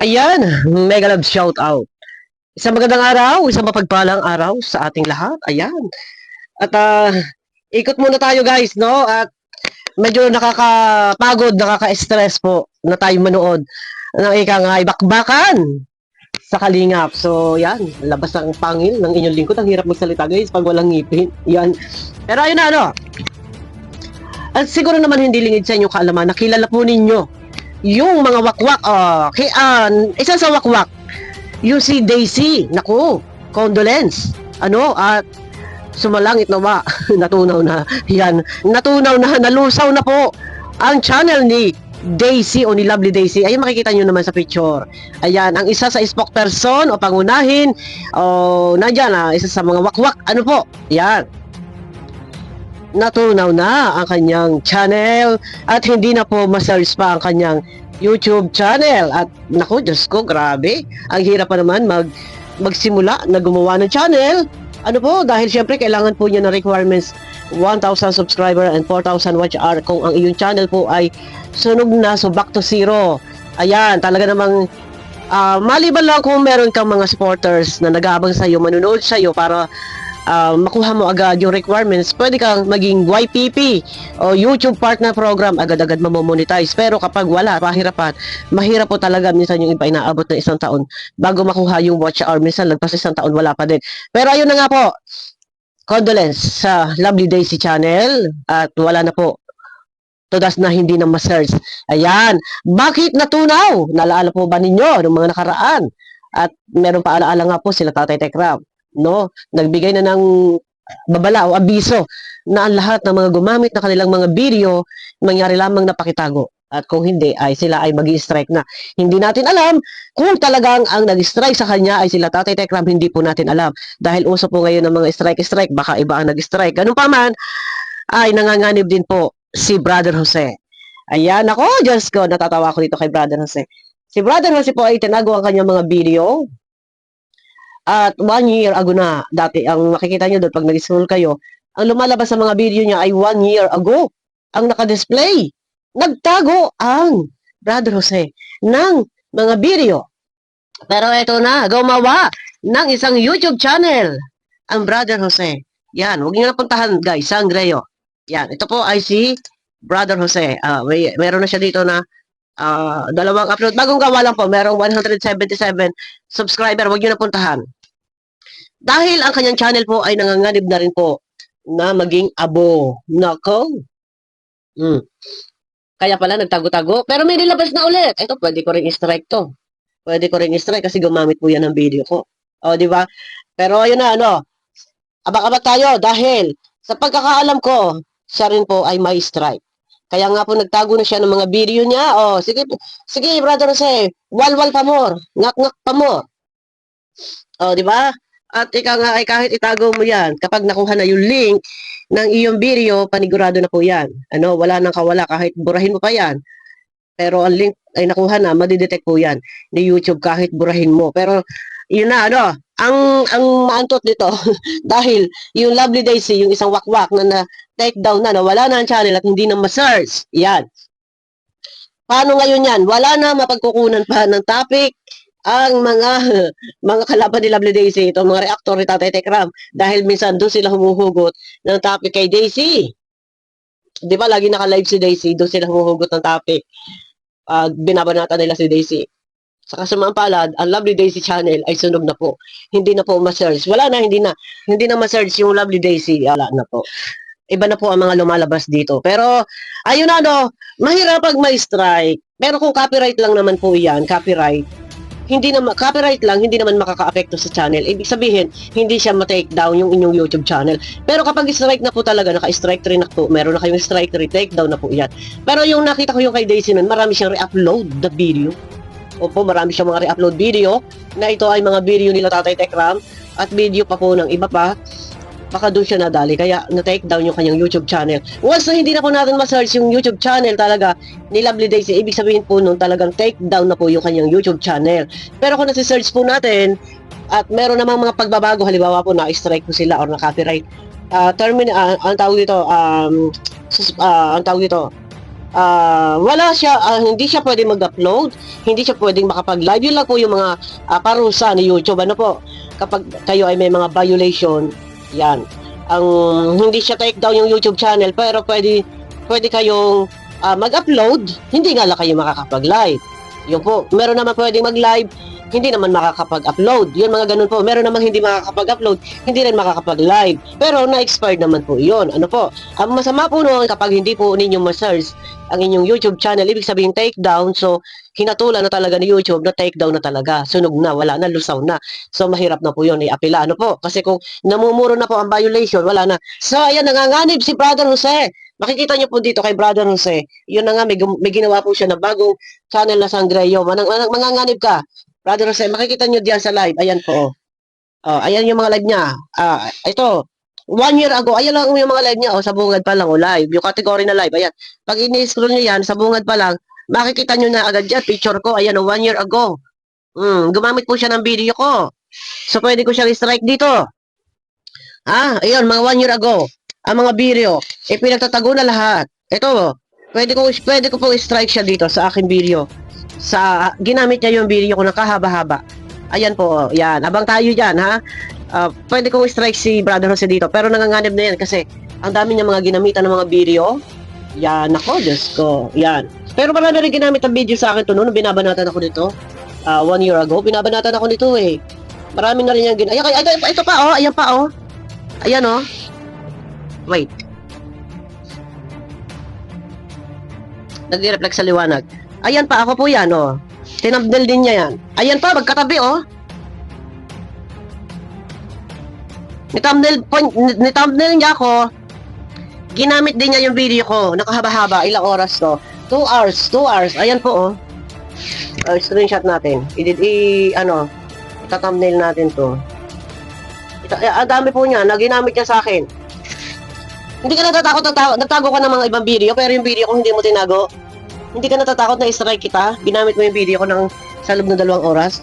Ayan, mega love shout out. Isang magandang araw, isang mapagpalang araw sa ating lahat. Ayan. At ikot muna tayo guys, no? At medyo nakakapagod, nakaka-stress po na tayo manood ng ika nga bakbakan sa Kalingap. So, yan, labas ang pangil ng inyong lingkod. Ang hirap magsalita guys pag walang ngipin. Yan. Pero ayun na, ano? At siguro naman hindi lingid sa inyong kaalaman, nakilala po ninyo yung mga wakwak. Isa sa wakwak yung si Daisy, naku, condolence. At sumalangit na ba? Natunaw na. Yan, natunaw na, nalusaw na po ang channel ni Daisy o ni Lovely Daisy. Ayun, makikita nyo naman sa picture. Ayan, ang isa sa spokesperson o pangunahin o nandyan, isa sa mga wakwak. Ano po? Yan. Natunaw na ang kanyang channel at hindi na po ma-search pa ang kanyang YouTube channel. At naku, Diyos ko, grabe. Ang hirap pa naman magsimula na gumawa ng channel. Ano po, dahil syempre kailangan po niya ng requirements 1,000 subscriber and 4,000 watch hour kung ang iyong channel po ay sunog na, so back to zero. Ayan, talaga namang maliban lang kung meron kang mga supporters na nag-aabang sa'yo, manunood sa'yo para makuha mo agad yung requirements, pwede kang maging YPP o YouTube Partner Program, agad-agad mamomonetize. Pero kapag wala, mahirap po talaga. Minsan yung iba inaabot ng 1 taon bago makuha yung watch hour. Minsan lagpas 1 taon, wala pa din. Pero ayun na nga po, condolence sa Lovely Daisy channel at wala na po. Todas na hindi na ma-search. Ayan, bakit natunaw? Naalala po ba ninyo ng mga nakaraan? At meron pa alaala nga po sila Tatay Tekram, no? Nagbigay na ng babala o abiso na ang lahat ng mga gumamit na kanilang mga video mangyari lamang na pakitago. At kung hindi, ay sila ay magi-strike na. Hindi natin alam kung talagang ang nag-strike sa kanya ay sila Tatay Tekram, hindi po natin alam. Dahil uso po ngayon ng mga strike-strike, baka iba ang nag-strike. Ganun pa man, ay nanganganib din po si Brother Jose. Ayan, ako, Diyos ko, natatawa ko dito kay Brother Jose. Si Brother Jose po ay tinago ang kanyang mga video. At 1 year ago na, dati, ang makikita nyo doon pag nag-scroll kayo, ang lumalabas sa mga video niya ay 1 year ago. Ang naka-display. Nagtago ang Brother Jose ng mga video. Pero ito na, gumawa ng isang YouTube channel ang Brother Jose. Yan, huwag nyo na puntahan guys, Sangreo. Yan, ito po ay si Brother Jose. Meron na siya dito na dalawang upload. Bagong gawa lang po, merong 177 subscriber. Huwag nyo na puntahan. Dahil ang kanyang channel po ay nanganganib na rin po na maging abo. Nako. Kaya pala nagtago-tago. Pero may nilabas na ulit. Ito, pwede ko rin i-strike to. Pwede ko rin i-strike kasi gumamit po yan ng video ko. O, di ba? Pero ayun na, abak-abak tayo dahil sa pagkakaalam ko, siya rin po ay may strike. Kaya nga po nagtago na siya ng mga video niya. O, sige, Brother Jose, walwal pa more, ngak-ngak pa more. O, di ba? At ika nga ay kahit itago mo yan, kapag nakuha na yung link ng iyong video, panigurado na po yan. Wala nang kawala kahit burahin mo pa yan. Pero ang link ay nakuha na, madidetect po yan ni YouTube kahit burahin mo. Pero yun na, ang maantot dito, dahil yung Lovely Daisy, yung isang wakwak na take down na, wala na ang channel at hindi na ma-search. Yan. Paano ngayon yan? Wala na, mapagkukunan pa ng topic ang mga kalaban ni Lovely Daisy, itong mga reactor ni Tatay Tekram, dahil minsan doon sila humuhugot ng topic kay Daisy. Di ba, lagi naka-live si Daisy, doon sila humuhugot ng topic. Binabanata nila si Daisy. Sa kasamaang palad, ang Lovely Daisy channel ay sunog na po. Hindi na po ma-search. Wala na, hindi na ma-search yung Lovely Daisy. Wala na po. Iba na po ang mga lumalabas dito. Pero, ayun na, mahirap pag may strike. Pero kung copyright lang naman po yan, copyright lang, hindi naman makaka-apekto sa channel. Ibig sabihin, hindi siya ma-take down yung inyong YouTube channel. Pero kapag strike na po talaga, naka-strike 3 na po, meron na kayong strike 3, take down na po yan. Pero yung nakita ko yung kay Daisy nun, marami siyang re-upload the video. Opo, marami siyang mga re-upload video, na ito ay mga video nila Tatay Tekram, at video pa po ng iba pa. Baka doon siya nadali, kaya na-take down yung kanyang YouTube channel. Once na hindi na po natin ma-search yung YouTube channel talaga ni Lovely Daisy, ibig sabihin po nun talagang take down na po yung kanyang YouTube channel. Pero kung nasi-search po natin, at meron namang mga pagbabago, halimbawa po na-strike po sila or na-copyright, ang tawag dito, wala siya, hindi siya pwedeng mag-upload, hindi siya pwedeng makapag-live. Yun lang po yung mga parusa ni YouTube. Ano po, kapag kayo ay may mga violation, yan. Ang hindi siya take down yung YouTube channel, pero pwede kayong mag-upload, hindi nga lang kayo makakapag-live. Yun po, meron naman pwedeng mag-live, hindi naman makakapag-upload. Yun, mga ganun po. Meron naman hindi makakapag-upload, hindi rin makakapag-live. Pero na-expired naman po yun. Ano po, ang masama po noon kapag hindi po ninyo ma-search ang inyong YouTube channel, ibig sabihin take down, so hinatulan na talaga ni YouTube na take down na talaga. Sunog na, wala na, lusaw na. So mahirap na po yun, iapila. Ano po, kasi kung namumuro na po ang violation, wala na. So ayan, nanganganib si Brother Jose. Makikita niyo po dito kay Brother Jose, yun na nga, may ginawa po siya na bagong channel na Sangreo. Manganganib ka. Brother Jose, makikita nyo diyan sa live. Ayan po. Ayan yung mga live niya. Ito, 1 year ago, ayan lang yung mga live niya. Sa bungad pa lang, live. Yung category na live. Ayan. Pag ini-scroll nyo yan, sa bungad pa lang, makikita nyo na agad yan. Picture ko, ayan, 1 year ago. Gumamit po siya ng video ko. So, pwede ko siyang strike dito. Ayun, mga 1 year ago. Ang mga video, pinagtatago na lahat. Ito, pwede ko po strike siya dito sa aking video. Ginamit niya yung video ko na kahaba-haba. Ayan po, yan. Abang tayo dyan, ha? Pwede kong strike si Brother Jose dito, pero nanganganib na yan kasi ang dami niya mga ginamitan ng mga video. Yan, ako, Diyos ko. Yan. Pero marami rin ginamit ang video sa akin to noon, binabanatan ako nito. 1 year ago, binabanatan ako nito eh. Marami na rin yung ito pa, oh. Ayan pa, oh. Ayan, oh. Wait. Nag-reflect sa liwanag. Ayan pa, ako po yan, oh. Tinabdel din niya yan. Ayan pa, magkatabi, oh. Ni-thumbnail niya ako. Ginamit din niya yung video ko. Nakahaba-haba, ilang oras to. 2 hours. Ayan po, oh. Screenshot natin. Ita-thumbnail natin to. Ang dami po niya, na ginamit niya sa akin. Hindi ka natatakot, nagtago ka ng mga ibang video, pero yung video ko hindi mo tinago. Hindi ka natatakot na i-strike kita? Ginamit mo yung video ko sa loob ng 2 oras?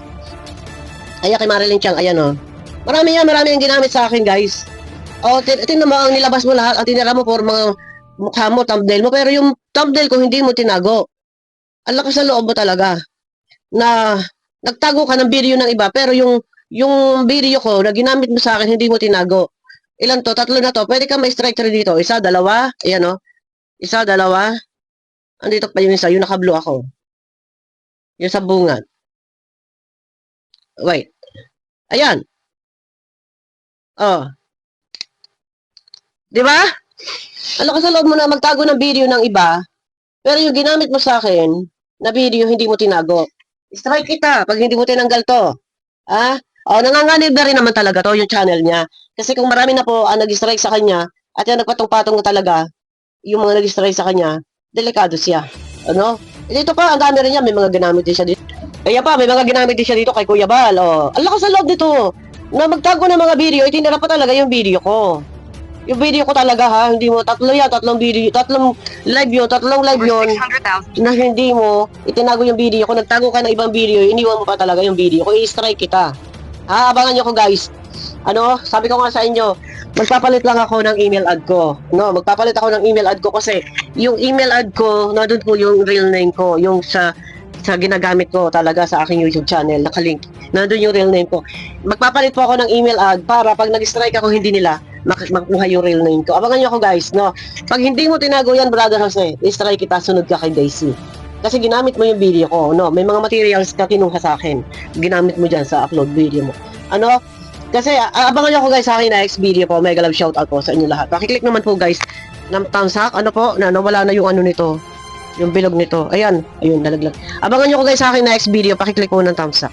Ayan kay Marilyn Chang, ayan o. Marami yung ginamit sa akin, guys. Tingnan mo, ang nilabas mo lahat, ang tinira mo for mga mukha mo, thumbnail mo, pero yung thumbnail ko hindi mo tinago. Ang lakas sa loob mo talaga. Na nagtago ka ng video ng iba, pero yung video ko na ginamit mo sa akin, hindi mo tinago. Ilan to? 3 na to. Pwede ka may strike dito. 1, 2, ayan o. 1, 2. Andito pa yung isa, yung naka-blue ako. Yung sa bungad. Wait. Ayan. Di ba? Ano ka sa loob mo na magtago ng video ng iba, pero yung ginamit mo sa akin, na video, hindi mo tinago. Strike kita pag hindi mo tinanggal to. Nanganganib na rin naman talaga to, yung channel niya. Kasi kung marami na po ang nag-strike sa kanya, at yung nagpatong-patong na talaga, yung mga nag-strike sa kanya, delikado siya. Ano? Dito pa, ang dami rin niya. May mga ginamit din siya dito. Kaya pa, may mga ginamit din siya dito kay Kuya Bal. Ang lakas sa loob dito. Na magtago ng mga video, itinira pa talaga yung video ko. Yung video ko talaga, ha? Hindi mo, 3 video, 3 live yun, 3 live yun, na hindi mo itinago yung video ko. Nagtago ka ng ibang video, iniwan mo pa talaga yung video ko. I-strike kita. Abangan nyo ko, guys. Sabi ko nga sa inyo, magpapalit lang ako ng email ad ko. Magpapalit ako ng email ad ko kasi yung email ad ko, nandun po yung real name ko, yung sa ginagamit ko talaga sa aking YouTube channel, nakalink. Nandun yung real name ko. Magpapalit po ako ng email ad para pag nag-strike ako, hindi nila makuha yung real name ko. Abangan nyo ako, guys, Pag hindi mo tinago yan, Brother Jose, i-strike kita, sunod ka kay Daisy. Kasi ginamit mo yung video ko, May mga materials ka kinuha sa akin. Ginamit mo dyan sa upload video mo. Kasi abangan nyo ako, guys, sa akin next video po. Mega love shoutout po sa inyo lahat. Pakiclick naman po, guys, ng thumbs up. Nawala na yung nito. Yung bilog nito. Ayun, nalaglag. Abangan nyo ako, guys, sa akin next video. Pakiclick po ng thumbs up.